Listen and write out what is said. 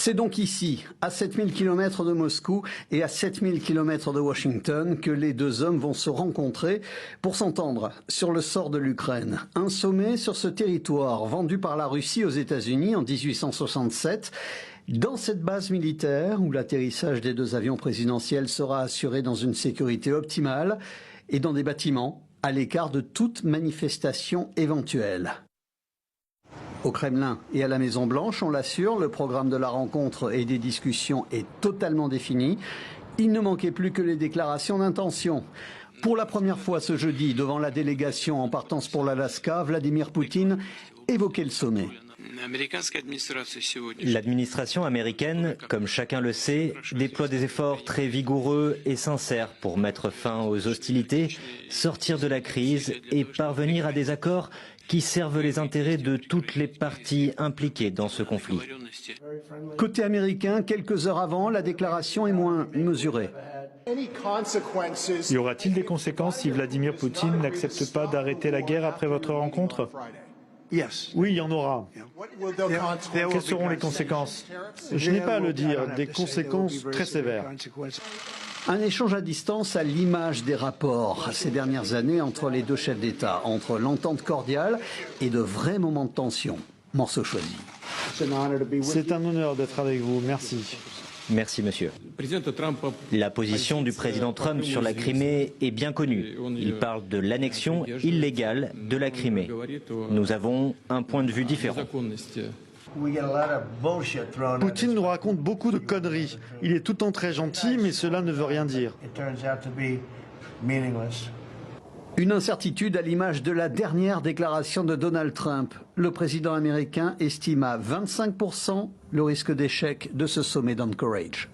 C'est donc ici, à 7000 km de Moscou et à 7000 km de Washington, que les deux hommes vont se rencontrer pour s'entendre sur le sort de l'Ukraine. Un sommet sur ce territoire vendu par la Russie aux États-Unis en 1867. Dans cette base militaire, où l'atterrissage des deux avions présidentiels sera assuré dans une sécurité optimale, et dans des bâtiments à l'écart de toute manifestation éventuelle. Au Kremlin et à la Maison-Blanche, on l'assure, le programme de la rencontre et des discussions est totalement défini. Il ne manquait plus que les déclarations d'intention. Pour la première fois ce jeudi, devant la délégation en partance pour l'Alaska, Vladimir Poutine évoquait le sommet. L'administration américaine, comme chacun le sait, déploie des efforts très vigoureux et sincères pour mettre fin aux hostilités, sortir de la crise et parvenir à des accords qui servent les intérêts de toutes les parties impliquées dans ce conflit. Côté américain, quelques heures avant, la déclaration est moins mesurée. Y aura-t-il des conséquences si Vladimir Poutine n'accepte pas d'arrêter la guerre après votre rencontre ? Oui, il y en aura. Quelles seront les conséquences ? Je n'ai pas à le dire, des conséquences très sévères. Un échange à distance à l'image des rapports ces dernières années entre les deux chefs d'État, entre l'entente cordiale et de vrais moments de tension. Morceau choisi. C'est un honneur d'être avec vous, merci. Merci, monsieur. La position du président Trump sur la Crimée est bien connue. Il parle de l'annexion illégale de la Crimée. Nous avons un point de vue différent. Poutine nous raconte beaucoup de conneries. Il est tout le temps très gentil, mais cela ne veut rien dire. Une incertitude à l'image de la dernière déclaration de Donald Trump. Le président américain estime à 25% le risque d'échec de ce sommet d'Anchorage.